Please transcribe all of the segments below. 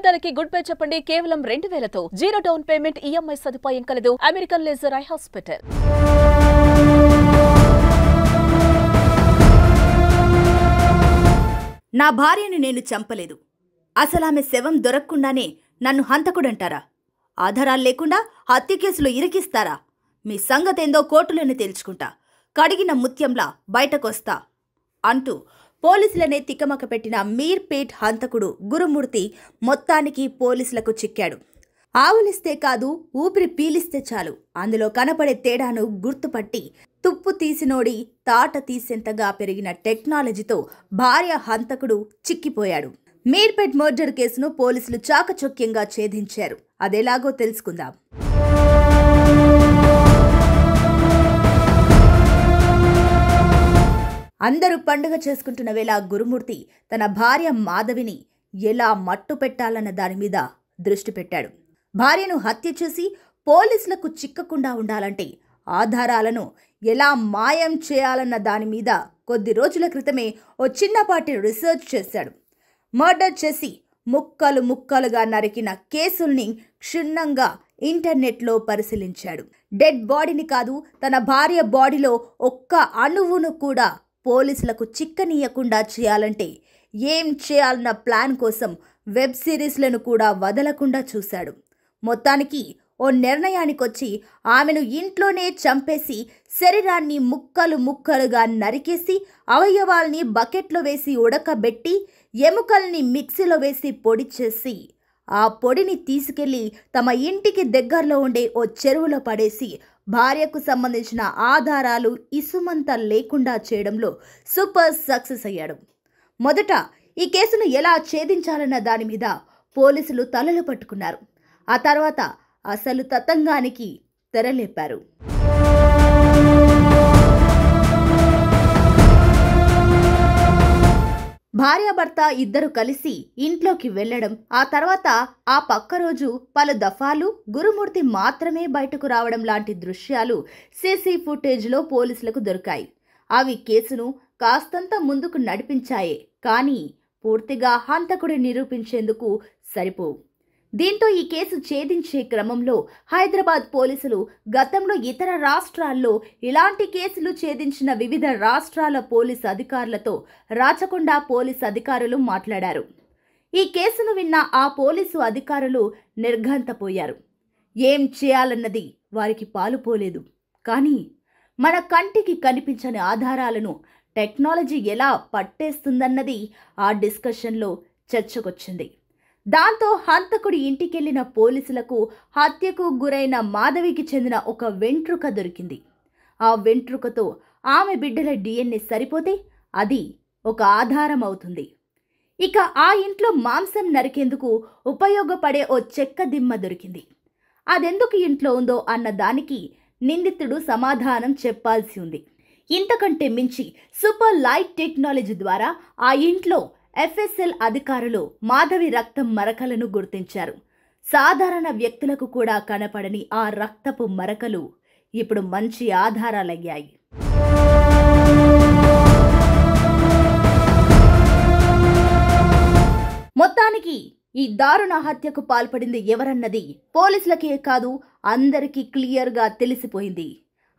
జీవితానికి good bye చెప్పండి కేవలం 2000తో జీరో డౌన్ పేమెంట్ ఈఎంఐ సదుపాయం కలదు అమెరికన్ లేజర్ ఐ హాస్పిటల్. నా భార్యను నేను చంపలేదు. అసలామె శవం దొరక్కుండానే నన్ను హంతకుడంటారా? ఆధారాలు లేకుండా హత్య కేసులో ఇరికిస్తారా? మీ సంగతేందో కోర్టులోనే తేల్చుకుంటా, కడిగిన ముత్యంలా బయటకొస్తా అంటూ పోలీసులనే తికమక పెట్టిన మీర్పేట్ హంతకుడు గురుమూర్తి మొత్తానికి పోలీసులకు చిక్కాడు. ఆవులిస్తే కాదు, ఊపిరి పీలిస్తే చాలు అందులో కనపడే తేడాను గుర్తుపట్టి తుప్పు తీసినోడి తాట తీసేంతగా పెరిగిన టెక్నాలజీతో భార్య హంతకుడు చిక్కిపోయాడు. మీర్పేట్ మర్డర్ కేసును పోలీసులు చాకచక్యంగా ఛేదించారు. అదెలాగో తెలుసుకుందాం. అందరూ పండుగ చేసుకుంటున్న వేళ గురుమూర్తి తన భార్య మాధవిని ఎలా మట్టు పెట్టాలన్న దాని మీద దృష్టి పెట్టాడు. భార్యను హత్య చేసి పోలీసులకు చిక్కకుండా ఉండాలంటే ఆధారాలను ఎలా మాయం చేయాలన్న దాని మీద కొద్ది రోజుల క్రితమే ఓ చిన్నపాటి రీసెర్చ్ చేశాడు. మర్డర్ చేసి ముక్కలు ముక్కలుగా నరికిన కేసుల్ని క్షుణ్ణంగా ఇంటర్నెట్లో పరిశీలించాడు. డెడ్ బాడీని కాదు, తన భార్య బాడీలో ఒక్క అణువును కూడా పోలీసులకు చిక్కనీయకుండా చేయాలంటే ఏం చేయాలన్న ప్లాన్ కోసం వెబ్ సిరీస్లను కూడా వదలకుండా చూశాడు. మొత్తానికి ఓ నిర్ణయానికొచ్చి ఆమెను ఇంట్లోనే చంపేసి శరీరాన్ని ముక్కలు ముక్కలుగా నరికేసి అవయవాల్ని బకెట్లో వేసి ఉడకబెట్టి ఎముకల్ని మిక్సీలో వేసి పొడి చేసి ఆ పొడిని తీసుకెళ్లి తమ ఇంటికి దగ్గరలో ఉండే ఓ చెరువులో పడేసి భార్యకు సంబంధించిన ఆధారాలు ఇసుమంతా లేకుండా చేయడంలో సూపర్ సక్సెస్ అయ్యాడు. మొదట ఈ కేసును ఎలా ఛేదించాలన్న దాని మీద పోలీసులు తలలు పట్టుకున్నారు. ఆ తర్వాత అసలు తతంగానికి తెరలేపారు. భార్యాభర్త ఇద్దరు కలిసి ఇంట్లోకి వెళ్లడం, ఆ తర్వాత ఆ పక్క రోజు పలు దఫాలు గురుమూర్తి మాత్రమే బయటకు రావడం లాంటి దృశ్యాలు సీసీ ఫుటేజ్లో పోలీసులకు దొరికాయి. అవి కేసును కాస్తంత ముందుకు నడిపించాయే కానీ పూర్తిగా హంతకుడి నిరూపించేందుకు సరిపోవు. దీంతో ఈ కేసు ఛేదించే క్రమంలో హైదరాబాద్ పోలీసులు గతంలో ఇతర రాష్ట్రాల్లో ఇలాంటి కేసులు ఛేదించిన వివిధ రాష్ట్రాల పోలీసు అధికారులతో రాచకొండ పోలీసు అధికారులు మాట్లాడారు. ఈ కేసును విన్న ఆ పోలీసు అధికారులు నిర్ఘంతపోయారు. ఏం చేయాలన్నది వారికి పాలుపోలేదు. కానీ మన కంటికి కనిపించని ఆధారాలను టెక్నాలజీ ఎలా పట్టేస్తుందన్నది ఆ డిస్కషన్లో చర్చకొచ్చింది. దాంతో హంతకుడి ఇంటికెళ్లిన పోలీసులకు హత్యకు గురైన మాధవికి చెందిన ఒక వెంట్రుక దొరికింది. ఆ వెంట్రుకతో ఆమె బిడ్డల DNA సరిపోతే అది ఒక ఆధారం అవుతుంది. ఇక ఆ ఇంట్లో మాంసం నరికేందుకు ఉపయోగపడే ఓ చెక్క దిమ్మ దొరికింది. అదెందుకు ఇంట్లో ఉందో అన్న దానికి నిందితుడు సమాధానం చెప్పాల్సి ఉంది. ఇంతకంటే మించి సూపర్ లైట్ టెక్నాలజీ ద్వారా ఆ ఇంట్లో FSL అధికారులు మాధవి రక్తం మరకలను గుర్తించారు. సాధారణ వ్యక్తులకు కూడా కనపడని ఆ రక్తపు మరకలు ఇప్పుడు మంచి ఆధారాలయ్యాయి. మొత్తానికి ఈ దారుణ హత్యకు పాల్పడింది ఎవరన్నది పోలీసులకే కాదు అందరికీ క్లియర్గా తెలిసిపోయింది.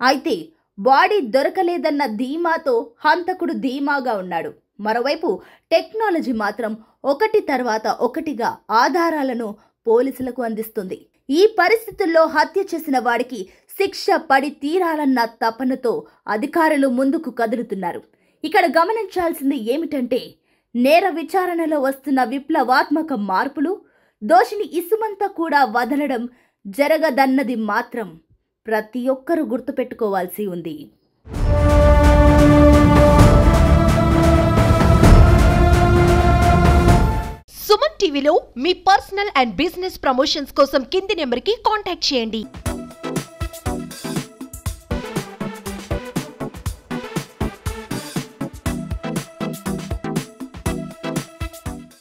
అయితే బాడీ దొరకలేదన్న ధీమాతో హంతకుడు ధీమాగా ఉన్నాడు. మరోవైపు టెక్నాలజీ మాత్రం ఒకటి తర్వాత ఒకటిగా ఆధారాలను పోలీసులకు అందిస్తుంది. ఈ పరిస్థితుల్లో హత్య చేసిన వాడికి శిక్ష పడి తీరాలన్న తపనతో అధికారులు ముందుకు కదులుతున్నారు. ఇక్కడ గమనించాల్సింది ఏమిటంటే నేర విచారణలో వస్తున్న విప్లవాత్మక మార్పులు దోషిని ఇసుమంతా కూడా వదలడం జరగదన్నది మాత్రం ప్రతి ఒక్కరూ గుర్తుపెట్టుకోవాల్సి ఉంది. సుమన్ టీవీలో మీ పర్సనల్ అండ్ బిజినెస్ ప్రమోషన్స్ కోసం కింది నెంబర్కి కాంటాక్ట్ చేయండి.